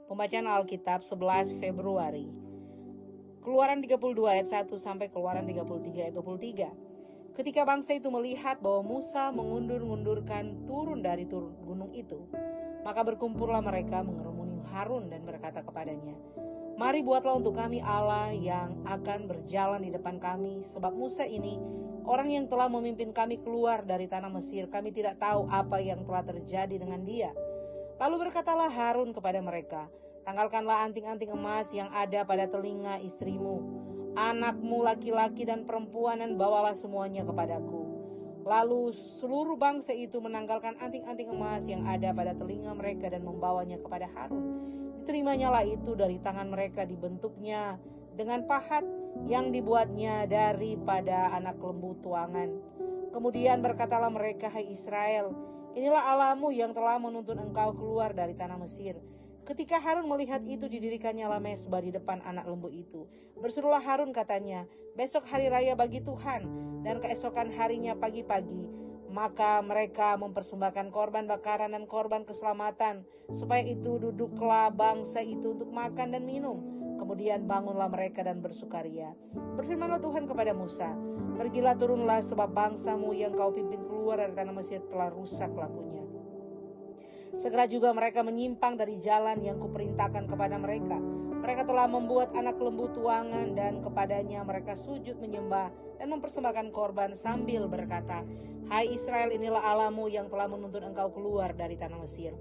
Pembacaan Alkitab 11 Februari. Keluaran 32 ayat 1 sampai Keluaran 33 ayat 23. Ketika bangsa itu melihat bahwa Musa mengundur-undurkan turun dari gunung itu, maka berkumpullah mereka mengerumuni Harun dan berkata kepadanya, "Mari buatlah untuk kami Allah yang akan berjalan di depan kami, sebab Musa ini orang yang telah memimpin kami keluar dari tanah Mesir. Kami tidak tahu apa yang telah terjadi dengan dia." Lalu berkatalah Harun kepada mereka, "Tanggalkanlah anting-anting emas yang ada pada telinga istrimu, anakmu laki-laki dan perempuan, dan bawalah semuanya kepadaku." Lalu seluruh bangsa itu menanggalkan anting-anting emas yang ada pada telinga mereka dan membawanya kepada Harun. Diterimanya itu dari tangan mereka, dibentuknya dengan pahat yang dibuatnya daripada anak lembu tuangan. Kemudian berkatalah mereka, "Hai Israel, inilah Allahmu yang telah menuntun engkau keluar dari tanah Mesir." Ketika Harun melihat itu, didirikannya mezbah di depan anak lembu itu. Berserulah Harun, katanya, "Besok hari raya bagi Tuhan, dan keesokan harinya pagi-pagi, maka mereka mempersembahkan korban bakaran dan korban keselamatan, supaya itu duduklah bangsa itu untuk makan dan minum. Kemudian bangunlah mereka dan bersukaria. Berfirmanlah Tuhan kepada Musa, "Pergilah, turunlah, sebab bangsamu yang kau pimpin keluar dari tanah Mesir telah rusak lakunya." Segera juga mereka menyimpang dari jalan yang kuperintahkan kepada mereka. Mereka telah membuat anak lembu tuangan, dan kepadanya mereka sujud menyembah dan mempersembahkan korban sambil berkata, "Hai Israel, inilah Allahmu yang telah menuntun engkau keluar dari tanah Mesir."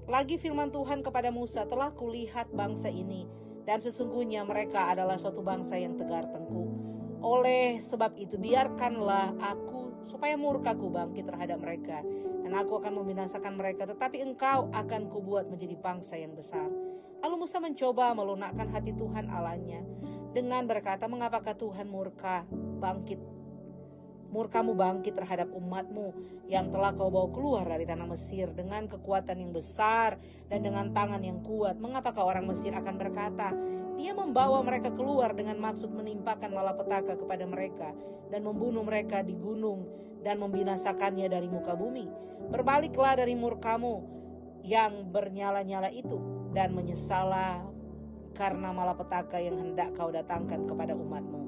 Lagi firman Tuhan kepada Musa, "Telah kulihat bangsa ini, dan sesungguhnya mereka adalah suatu bangsa yang tegar tengkuk. Oleh sebab itu biarkanlah aku supaya murkaku bangkit terhadap mereka, dan aku akan membinasakan mereka, tetapi engkau akan kubuat menjadi bangsa yang besar." Lalu Musa mencoba melunakkan hati Tuhan Allahnya dengan berkata, "Mengapakah Tuhan murkamu bangkit terhadap umatmu yang telah kau bawa keluar dari tanah Mesir dengan kekuatan yang besar dan dengan tangan yang kuat? Mengapakah orang Mesir akan berkata, Dia membawa mereka keluar dengan maksud menimpakan malapetaka kepada mereka dan membunuh mereka di gunung dan membinasakannya dari muka bumi? Berbaliklah dari murkamu yang bernyala-nyala itu dan menyesallah karena malapetaka yang hendak kau datangkan kepada umatmu.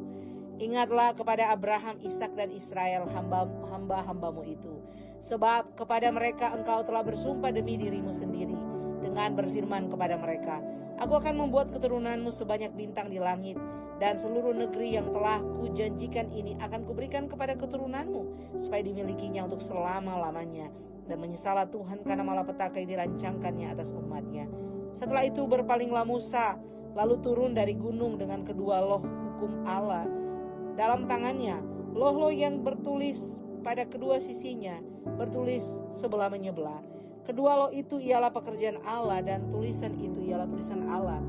Ingatlah kepada Abraham, Ishak dan Israel, hamba-hambamu itu. Sebab kepada mereka engkau telah bersumpah demi dirimu sendiri dengan berfirman kepada mereka, Aku akan membuat keturunanmu sebanyak bintang di langit, dan seluruh negeri yang telah kujanjikan ini akan kuberikan kepada keturunanmu, supaya dimilikinya untuk selama-lamanya. Dan menyesallah Tuhan karena malapetaka yang dirancangkannya atas umatnya. Setelah itu berpalinglah Musa, lalu turun dari gunung dengan kedua loh hukum Allah dalam tangannya. Loh-loh yang bertulis pada kedua sisinya, bertulis sebelah menyebelah. Kedua loh itu ialah pekerjaan Allah, dan tulisan itu ialah tulisan Allah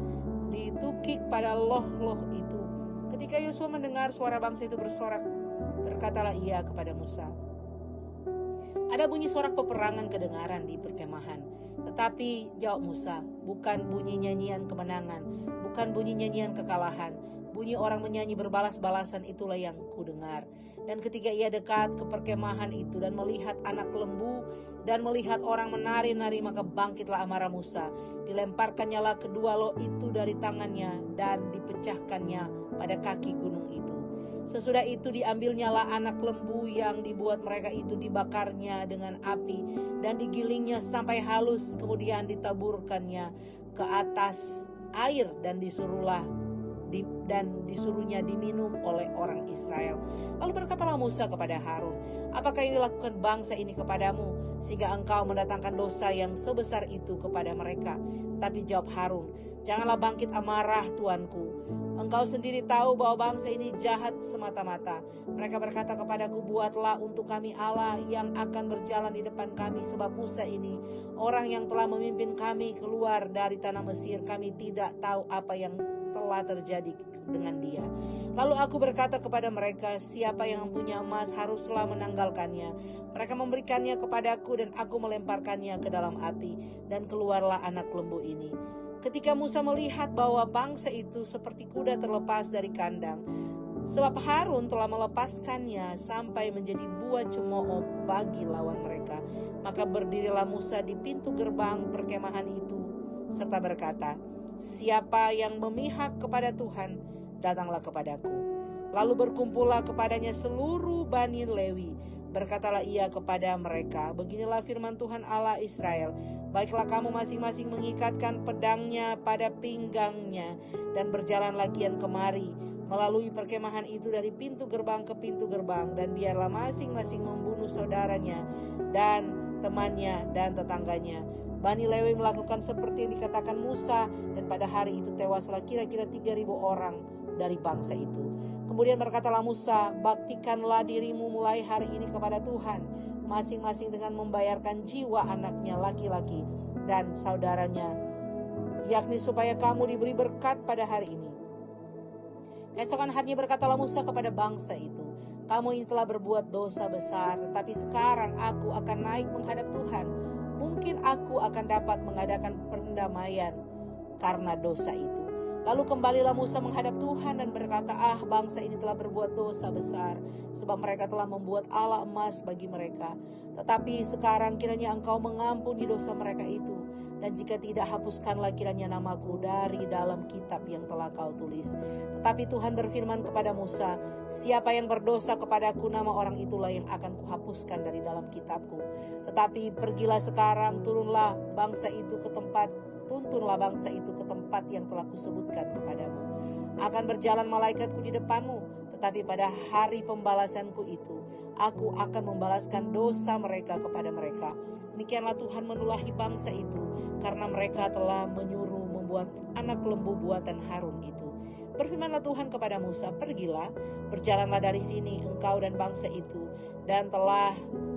ditukik pada loh-loh itu. Ketika Yosua mendengar suara bangsa itu bersorak, berkatalah ia kepada Musa, "Ada bunyi sorak peperangan kedengaran di perkemahan." Tetapi jawab Musa, "Bukan bunyi nyanyian kemenangan, bukan bunyi nyanyian kekalahan. Bunyi orang menyanyi berbalas-balasan itulah yang kudengar." Dan ketika ia dekat ke perkemahan itu dan melihat anak lembu dan melihat orang menari-nari, maka bangkitlah amarah Musa. Dilemparkannya lah kedua loh itu dari tangannya dan dipecahkannya pada kaki gunung itu. Sesudah itu diambilnya lah anak lembu yang dibuat mereka itu, dibakarnya dengan api dan digilingnya sampai halus, kemudian ditaburkannya ke atas air dan disuruhnya diminum oleh orang Israel. Lalu berkatalah Musa kepada Harun, "Apakah yang dilakukan bangsa ini kepadamu, sehingga engkau mendatangkan dosa yang sebesar itu kepada mereka?" Tapi jawab Harun, "Janganlah bangkit amarah tuanku. Engkau sendiri tahu bahwa bangsa ini jahat semata-mata. Mereka berkata kepadaku, buatlah untuk kami Allah yang akan berjalan di depan kami, sebab Musa ini orang yang telah memimpin kami keluar dari tanah Mesir. Kami tidak tahu apa yang telah terjadi dengan dia." Lalu aku berkata kepada mereka, "Siapa yang punya emas haruslah menanggalkannya." Mereka memberikannya kepadaku, dan aku melemparkannya ke dalam api, dan keluarlah anak lembu ini. Ketika Musa melihat bahwa bangsa itu seperti kuda terlepas dari kandang, sebab Harun telah melepaskannya sampai menjadi buah cemooh bagi lawan mereka, maka berdirilah Musa di pintu gerbang perkemahan itu serta berkata, "Siapa yang memihak kepada Tuhan, datanglah kepadaku." Lalu berkumpullah kepadanya seluruh Bani Lewi. Berkatalah ia kepada mereka, "Beginilah firman Tuhan Allah Israel, baiklah kamu masing-masing mengikatkan pedangnya pada pinggangnya dan berjalanlah kian kemari melalui perkemahan itu dari pintu gerbang ke pintu gerbang, dan biarlah masing-masing membunuh saudaranya dan temannya dan tetangganya." Bani Lewi melakukan seperti yang dikatakan Musa, dan pada hari itu tewaslah kira-kira 3.000 orang dari bangsa itu. Kemudian berkatalah Musa, "Baktikanlah dirimu mulai hari ini kepada Tuhan, masing-masing dengan membayarkan jiwa anaknya laki-laki dan saudaranya, yakni supaya kamu diberi berkat pada hari ini." Keesokan harinya berkatalah Musa kepada bangsa itu, "Kamu ini telah berbuat dosa besar, tetapi sekarang aku akan naik menghadap Tuhan. Mungkin aku akan dapat mengadakan pendamaian karena dosa itu." Lalu kembalilah Musa menghadap Tuhan dan berkata, "Bangsa ini telah berbuat dosa besar, sebab mereka telah membuat Allah emas bagi mereka. Tetapi sekarang kiranya Engkau mengampuni dosa mereka itu, dan jika tidak, hapuskanlah kiranya namaku dari dalam kitab yang telah Kau tulis." Tetapi Tuhan berfirman kepada Musa, "Siapa yang berdosa kepadaku, nama orang itulah yang akan kuhapuskan dari dalam kitabku. Tetapi pergilah sekarang, tuntunlah bangsa itu ke tempat yang telah kusebutkan kepadamu. Akan berjalan malaikatku di depanmu, tetapi pada hari pembalasanku itu, aku akan membalaskan dosa mereka kepada mereka." Demikianlah Tuhan menulahi bangsa itu, karena mereka telah menyuruh membuat anak lembu buatan Harun itu. Berfirmanlah Tuhan kepada Musa, "Pergilah, berjalanlah dari sini engkau dan bangsa itu, dan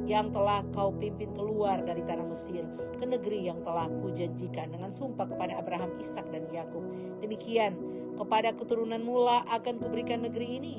yang telah kau pimpin keluar dari tanah Mesir ke negeri yang telah kujanjikan dengan sumpah kepada Abraham, Ishak dan Yakub. Demikian kepada keturunanmu lah akan kuberikan negeri ini.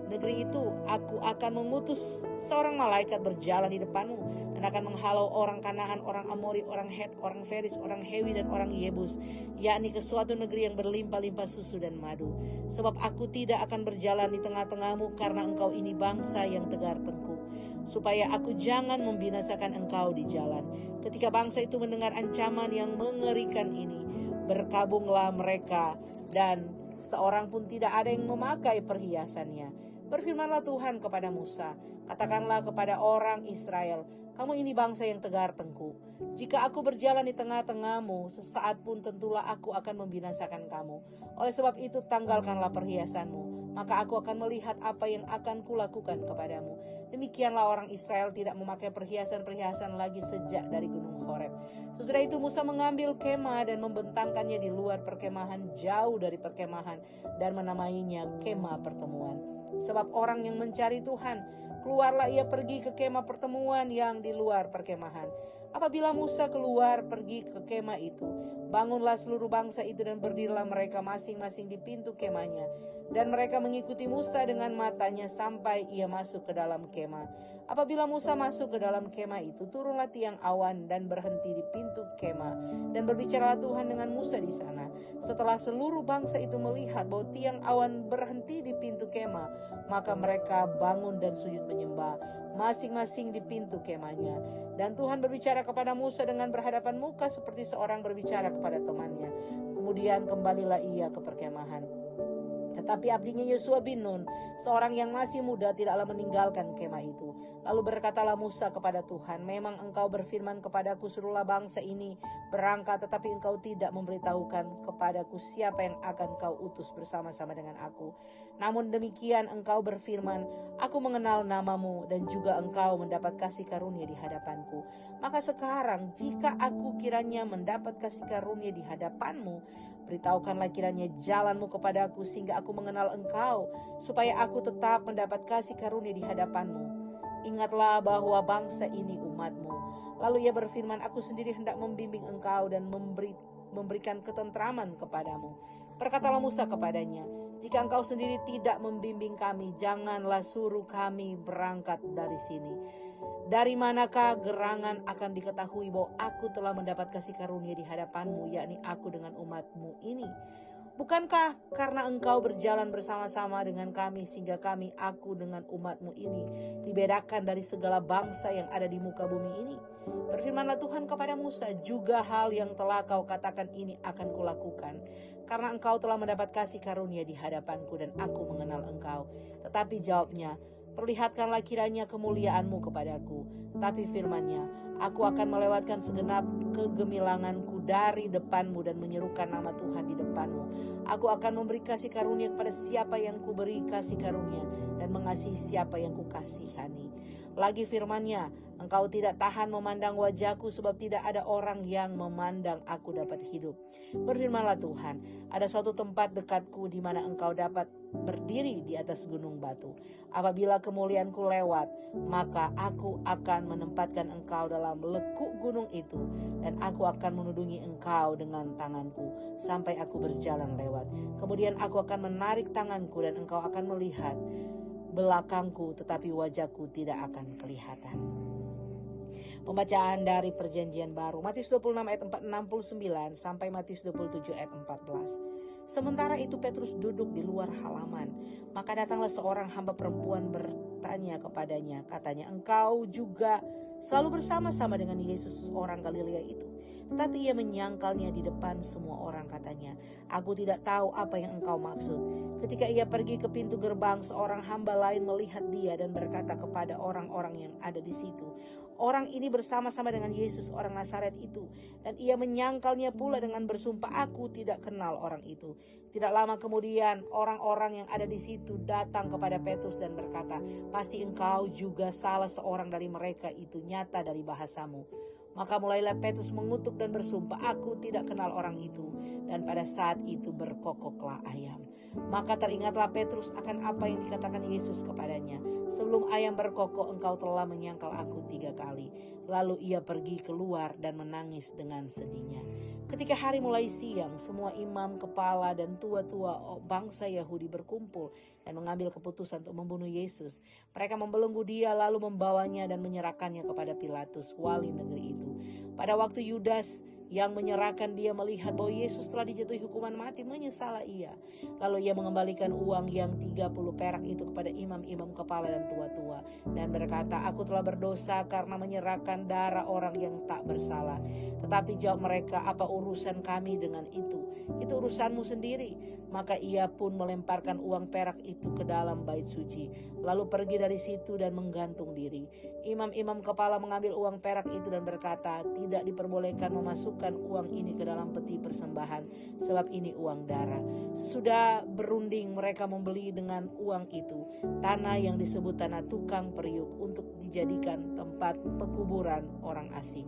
Negeri itu aku akan mengutus seorang malaikat berjalan di depanmu dan akan menghalau orang Kanaan, orang Amori, orang Het, orang Feris, orang Hewi dan orang Yebus, yakni ke suatu negeri yang berlimpah-limpah susu dan madu. Sebab aku tidak akan berjalan di tengah-tengahmu karena engkau ini bangsa yang tegar tengkuk, supaya aku jangan membinasakan engkau di jalan." Ketika bangsa itu mendengar ancaman yang mengerikan ini, berkabunglah mereka, dan seorang pun tidak ada yang memakai perhiasannya. Berfirmanlah Tuhan kepada Musa, "Katakanlah kepada orang Israel, kamu ini bangsa yang tegar tengkuk. Jika aku berjalan di tengah-tengahmu, sesaat pun tentulah aku akan membinasakan kamu. Oleh sebab itu tanggalkanlah perhiasanmu, maka aku akan melihat apa yang akan kulakukan kepadamu." Demikianlah orang Israel tidak memakai perhiasan-perhiasan lagi sejak dari Gunung Horeb. Sesudah itu Musa mengambil kemah dan membentangkannya di luar perkemahan, jauh dari perkemahan, dan menamainya kemah pertemuan. Sebab orang yang mencari Tuhan, keluarlah ia pergi ke kemah pertemuan yang di luar perkemahan. Apabila Musa keluar pergi ke kemah itu, bangunlah seluruh bangsa itu dan berdirilah mereka masing-masing di pintu kemahnya. Dan mereka mengikuti Musa dengan matanya sampai ia masuk ke dalam kemah. Apabila Musa masuk ke dalam kemah itu, turunlah tiang awan dan berhenti di pintu kemah. Dan berbicaralah Tuhan dengan Musa di sana. Setelah seluruh bangsa itu melihat bahwa tiang awan berhenti di pintu kemah, maka mereka bangun dan sujud menyembah, masing-masing di pintu kemahnya. Dan Tuhan berbicara kepada Musa dengan berhadapan muka seperti seorang berbicara kepada temannya. Kemudian kembalilah ia ke perkemahan. Tetapi abdinya Yosua bin Nun, seorang yang masih muda, tidaklah meninggalkan kemah itu. Lalu berkatalah Musa kepada Tuhan, "Memang engkau berfirman kepadaku, suruhlah bangsa ini berangkat, tetapi engkau tidak memberitahukan kepadaku siapa yang akan kau utus bersama-sama dengan aku. Namun demikian engkau berfirman, aku mengenal namamu dan juga engkau mendapat kasih karunia di hadapanku. Maka sekarang jika aku kiranya mendapat kasih karunia di hadapanmu, beritahukanlah kiranya jalanmu kepadaku sehingga aku mengenal engkau, supaya aku tetap mendapat kasih karunia di hadapanmu. Ingatlah bahwa bangsa ini umatmu." Lalu ia berfirman, "Aku sendiri hendak membimbing engkau dan memberikan ketentraman kepadamu." Berkatalah Musa kepadanya, "Jika engkau sendiri tidak membimbing kami, janganlah suruh kami berangkat dari sini. Dari manakah gerangan akan diketahui bahwa aku telah mendapat kasih karunia di hadapanmu, yakni aku dengan umatmu ini?" Bukankah karena engkau berjalan bersama-sama dengan kami sehingga aku dengan umatmu ini dibedakan dari segala bangsa yang ada di muka bumi ini? Berfirmanlah Tuhan kepada Musa, juga hal yang telah kau katakan ini akan kulakukan. Karena engkau telah mendapat kasih karunia di hadapanku dan aku mengenal engkau. Tetapi jawabnya, perlihatkanlah kiranya kemuliaanmu kepadaku. Tapi firman-Nya, aku akan melewatkan segenap kegemilanganku dari depanmu dan menyerukan nama Tuhan di depanmu. Aku akan memberi kasih karunia kepada siapa yang kuberi kasih karunia dan mengasihi siapa yang kukasihani. Lagi firman-Nya, engkau tidak tahan memandang wajahku sebab tidak ada orang yang memandang aku dapat hidup. Berfirmanlah Tuhan, ada suatu tempat dekatku di mana engkau dapat berdiri di atas gunung batu. Apabila kemuliaanku lewat, maka aku akan menempatkan engkau dalam lekuk gunung itu dan aku akan menudungi engkau dengan tanganku sampai aku berjalan lewat. Kemudian aku akan menarik tanganku dan engkau akan melihat belakangku tetapi wajahku tidak akan kelihatan. Pembacaan dari Perjanjian Baru, Matius 26 ayat 69 sampai Matius 27 ayat 14. Sementara itu Petrus duduk di luar halaman. Maka datanglah seorang hamba perempuan bertanya kepadanya. Katanya, engkau juga selalu bersama-sama dengan Yesus orang Galilea itu. Tetapi ia menyangkalnya di depan semua orang, katanya, aku tidak tahu apa yang engkau maksud. Ketika ia pergi ke pintu gerbang, seorang hamba lain melihat dia dan berkata kepada orang-orang yang ada di situ, orang ini bersama-sama dengan Yesus orang Nazaret itu. Dan ia menyangkalnya pula dengan bersumpah, aku tidak kenal orang itu. Tidak lama kemudian orang-orang yang ada di situ datang kepada Petrus dan berkata, pasti engkau juga salah seorang dari mereka itu, nyata dari bahasamu. Maka mulailah Petrus mengutuk dan bersumpah, aku tidak kenal orang itu. Dan pada saat itu berkokoklah ayam. Maka teringatlah Petrus akan apa yang dikatakan Yesus kepadanya. Sebelum ayam berkokok engkau telah menyangkal aku 3 kali. Lalu ia pergi keluar dan menangis dengan sedihnya. Ketika hari mulai siang, semua imam kepala dan tua-tua bangsa Yahudi berkumpul dan mengambil keputusan untuk membunuh Yesus. Mereka membelenggu dia lalu membawanya dan menyerahkannya kepada Pilatus, wali negeri itu. Pada waktu Yudas yang menyerahkan dia melihat bahwa Yesus telah dijatuhi hukuman mati, menyesallah ia. Lalu ia mengembalikan uang yang 30 perak itu kepada imam-imam kepala dan tua-tua dan berkata, aku telah berdosa karena menyerahkan darah orang yang tak bersalah. Tetapi jawab mereka, apa urusan kami dengan itu? Itu urusanmu sendiri. Maka ia pun melemparkan uang perak itu ke dalam bait suci, lalu pergi dari situ dan menggantung diri. Imam-imam kepala mengambil uang perak itu dan berkata, tidak diperbolehkan memasukkan uang ini ke dalam peti persembahan, sebab ini uang darah. Sesudah berunding, mereka membeli dengan uang itu tanah yang disebut tanah tukang periuk untuk dijadikan tempat pekuburan orang asing.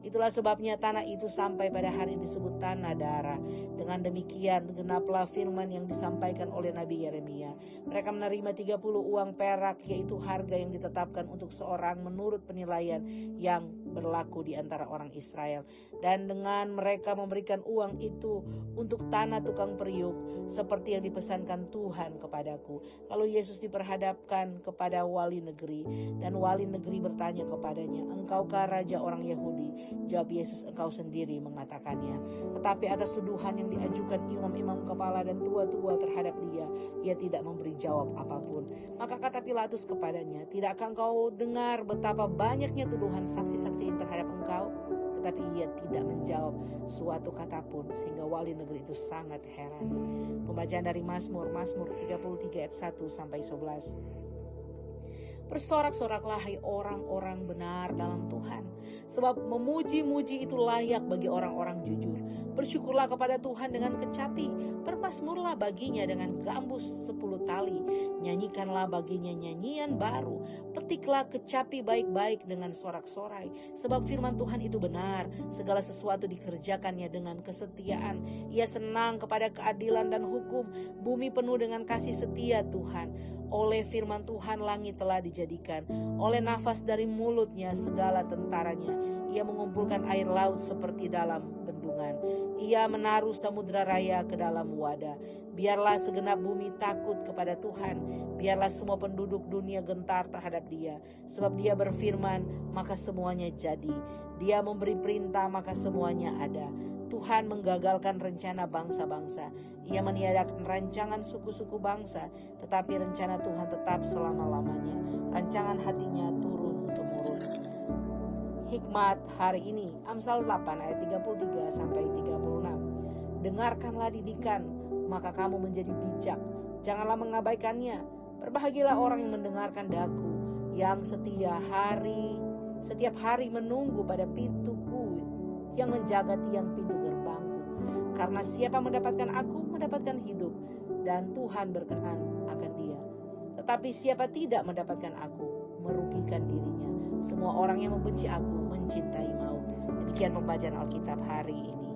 Itulah sebabnya tanah itu sampai pada hari disebut tanah darah. Dengan demikian genaplah firman yang disampaikan oleh Nabi Yeremia. Mereka menerima 30 uang perak, yaitu harga yang ditetapkan untuk seorang menurut penilaian yang berlaku di antara orang Israel. Dan dengan mereka memberikan uang itu untuk tanah tukang periuk, seperti yang dipesankan Tuhan kepadaku. Lalu Yesus diperhadapkan kepada wali negeri, dan wali negeri bertanya kepadanya, engkaukah raja orang Yahudi? Jawab Yesus, engkau sendiri mengatakannya. Tetapi atas tuduhan yang diajukan imam-imam kepala dan tua-tua terhadap dia, ia tidak memberi jawab apapun. Maka kata Pilatus kepadanya, tidakkah engkau dengar betapa banyaknya tuduhan saksi-saksi terhadap engkau? Tetapi ia tidak menjawab suatu kata pun, sehingga wali negeri itu sangat heran. Pembacaan dari Mazmur 33 ayat 1 sampai 11. Bersorak-soraklah hai orang-orang benar dalam Tuhan, sebab memuji-muji itu layak bagi orang-orang jujur. Bersyukurlah kepada Tuhan dengan kecapi, bermazmurlah baginya dengan gambus 10 tali, nyanyikanlah baginya nyanyian baru, petiklah kecapi baik-baik dengan sorak-sorai, sebab firman Tuhan itu benar, segala sesuatu dikerjakannya dengan kesetiaan. Ia senang kepada keadilan dan hukum, bumi penuh dengan kasih setia Tuhan. Oleh firman Tuhan langit telah dijadikan, oleh nafas dari mulutnya segala tentaranya. Ia mengumpulkan air laut seperti dalam bendungan. Ia menaruh samudra raya ke dalam wadah. Biarlah segenap bumi takut kepada Tuhan. Biarlah semua penduduk dunia gentar terhadap dia. Sebab dia berfirman, maka semuanya jadi. Dia memberi perintah, maka semuanya ada. Tuhan menggagalkan rencana bangsa-bangsa. Ia meniadakan rancangan suku-suku bangsa, tetapi rencana Tuhan tetap selama-lamanya. Rancangan hatinya turun-temurun. Hikmat hari ini, Amsal 8 ayat 33 sampai 36. Dengarkanlah didikan, maka kamu menjadi bijak. Janganlah mengabaikannya. Berbahagialah orang yang mendengarkan daku, yang setiap hari menunggu pada pintuku, yang menjaga tiang pintu gerbangku. Karena siapa mendapatkan aku, mendapatkan hidup, dan Tuhan berkenan akan dia. Tetapi siapa tidak mendapatkan aku, merugikan dirinya. Semua orang yang membenci aku mencintai maut. Demikian pembacaan Alkitab hari ini.